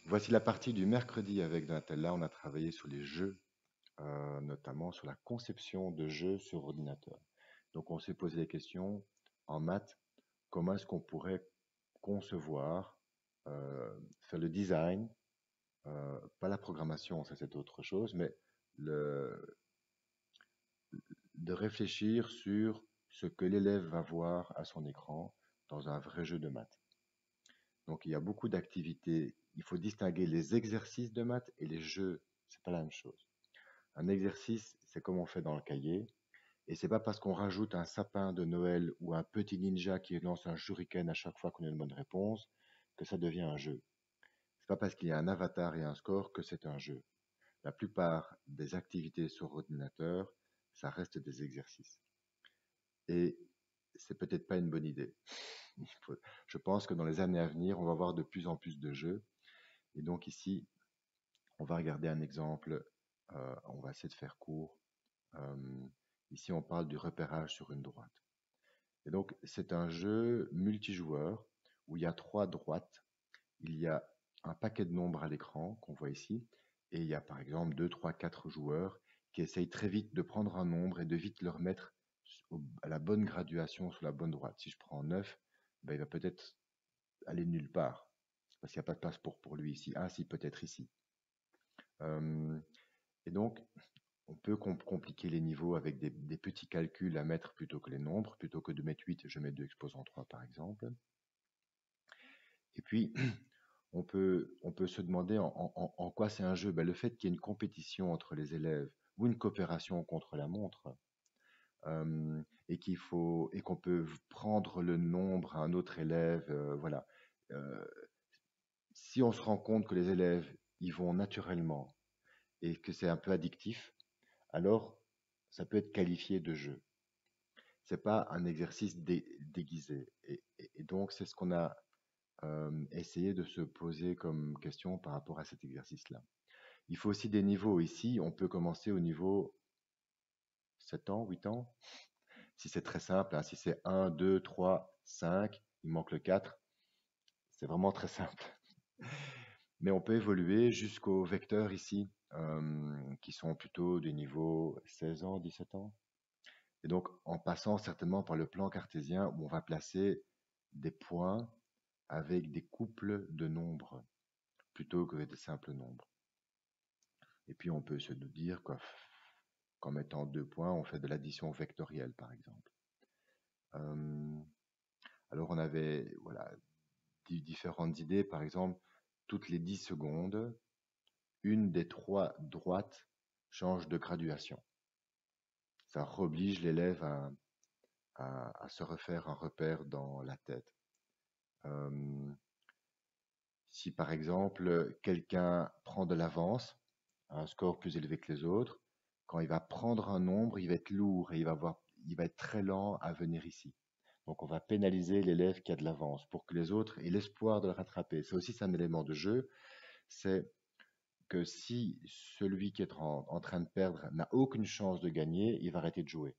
Voici la partie du mercredi avec Donatella. On a travaillé sur les jeux, notamment sur la conception de jeux sur ordinateur. Donc on s'est posé des questions en maths, comment est-ce qu'on pourrait concevoir, faire le design, pas la programmation, ça c'est autre chose, mais le, de réfléchir sur ce que l'élève va voir à son écran dans un vrai jeu de maths. Donc il y a beaucoup d'activités. Il faut distinguer les exercices de maths et les jeux. C'est pas la même chose. Un exercice, c'est comme on fait dans le cahier. Et c'est pas parce qu'on rajoute un sapin de Noël ou un petit ninja qui lance un shuriken à chaque fois qu'on a une bonne réponse que ça devient un jeu. C'est pas parce qu'il y a un avatar et un score que c'est un jeu. La plupart des activités sur ordinateur, ça reste des exercices. Et c'est peut-être pas une bonne idée. Je pense que dans les années à venir, on va voir de plus en plus de jeux. Et donc ici, on va regarder un exemple. On va essayer de faire court. Euh, Ici, on parle du repérage sur une droite. Et donc, c'est un jeu multijoueur où il y a trois droites. Il y a un paquet de nombres à l'écran qu'on voit ici. Et il y a par exemple 2, 3, 4 joueurs qui essayent très vite de prendre un nombre et de vite le remettre à la bonne graduation sur la bonne droite. Si je prends 9, ben, il va peut-être aller nulle part parce qu'il n'y a pas de place pour lui ici. Ah, si, peut-être ici. Euh, et donc, on peut compliquer les niveaux avec des petits calculs à mettre plutôt que les nombres. Plutôt que de mettre 8, je mets 2 exposants 3 par exemple. Et puis, on peut se demander en quoi c'est un jeu. Ben, le fait qu'il y ait une compétition entre les élèves ou une coopération contre la montre, et qu'on peut prendre le nombre à un autre élève, voilà. Euh, Si on se rend compte que les élèves y vont naturellement et que c'est un peu addictif, alors ça peut être qualifié de jeu. C'est pas un exercice déguisé. Et donc, c'est ce qu'on a essayé de se poser comme question par rapport à cet exercice-là. Il faut aussi des niveaux. Ici, on peut commencer au niveau 7 ans, 8 ans. Si c'est très simple, hein, si c'est 1, 2, 3, 5, il manque le 4, c'est vraiment très simple. Mais on peut évoluer jusqu'aux vecteurs ici, qui sont plutôt des niveaux 16 ans, 17 ans. Et donc, en passant certainement par le plan cartésien, où on va placer des points avec des couples de nombres, plutôt que des simples nombres. Et puis, on peut se dire qu'en mettant 2 points, on fait de l'addition vectorielle, par exemple. Euh, alors, on avait voilà, différentes idées. Par exemple, toutes les 10 secondes, une des trois droites change de graduation. Ça oblige l'élève à se refaire un repère dans la tête. Euh, Si par exemple quelqu'un prend de l'avance, un score plus élevé que les autres, quand il va prendre un nombre, il va être lourd et il va être très lent à venir ici. Donc on va pénaliser l'élève qui a de l'avance pour que les autres aient l'espoir de le rattraper. C'est aussi un élément de jeu, c'est que si celui qui est en train de perdre n'a aucune chance de gagner, il va arrêter de jouer.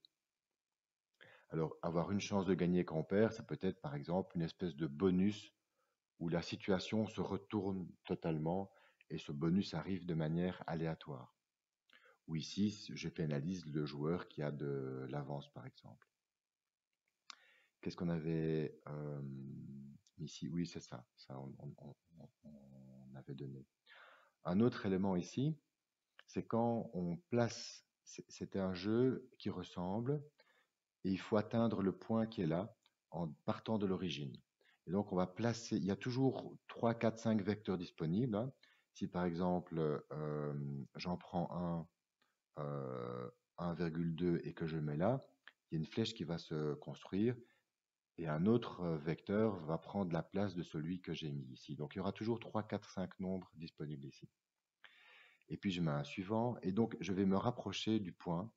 Alors avoir une chance de gagner quand on perd, ça peut être par exemple une espèce de bonus où la situation se retourne totalement et ce bonus arrive de manière aléatoire. Ou ici, je pénalise le joueur qui a de l'avance, par exemple. Qu'est-ce qu'on avait ici? Oui, c'est ça. Ça, on avait donné. Un autre élément ici, c'est quand on place. C'était un jeu qui ressemble et il faut atteindre le point qui est là en partant de l'origine. Et donc, on va placer, il y a toujours 3, 4, 5 vecteurs disponibles, hein. Si par exemple, j'en prends un 1,2 et que je mets là, il y a une flèche qui va se construire et un autre vecteur va prendre la place de celui que j'ai mis ici. Donc, il y aura toujours 3, 4, 5 nombres disponibles ici. Et puis, je mets un suivant et donc, je vais me rapprocher du point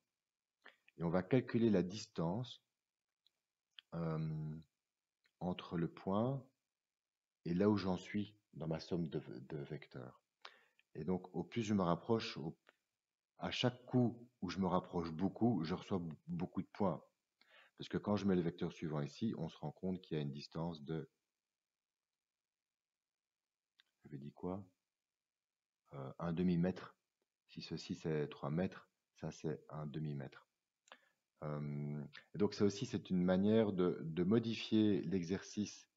et on va calculer la distance euh, entre le point et là où j'en suis dans ma somme de vecteurs. Et donc, au plus je me rapproche, à chaque coup où je me rapproche beaucoup, je reçois beaucoup de points. Parce que quand je mets le vecteur suivant ici, on se rend compte qu'il y a une distance de, j'avais dit quoi? un demi-mètre. Si ceci c'est 3 mètres, ça c'est un demi-mètre. Et donc ça aussi, c'est une manière de modifier l'exercice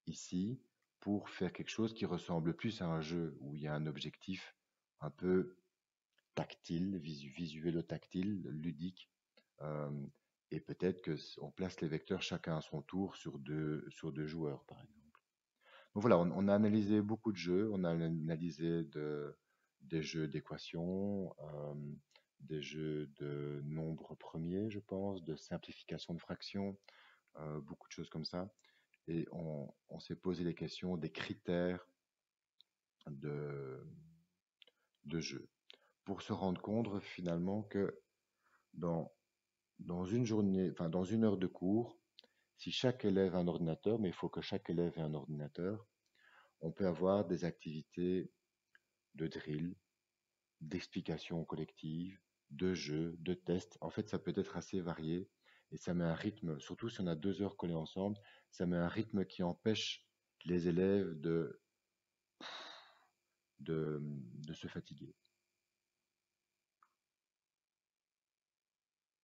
ici pour faire quelque chose qui ressemble plus à un jeu où il y a un objectif un peu tactile, visuelo-tactile, ludique. Euh, et peut-être que on place les vecteurs chacun à son tour sur deux joueurs, par exemple. Donc voilà, on a analysé beaucoup de jeux. On a analysé des jeux d'équations, des jeux de nombres premiers, je pense, de simplification de fractions, beaucoup de choses comme ça. Et on s'est posé les questions des critères de, de jeu pour se rendre compte finalement que dans, dans une journée, enfin dans une heure de cours, si chaque élève a un ordinateur, mais il faut que chaque élève ait un ordinateur, on peut avoir des activités de drill, d'explication collective, de jeux, de tests. En fait, ça peut être assez varié et ça met un rythme, surtout si on a 2 heures collées ensemble, ça met un rythme qui empêche les élèves de se fatiguer.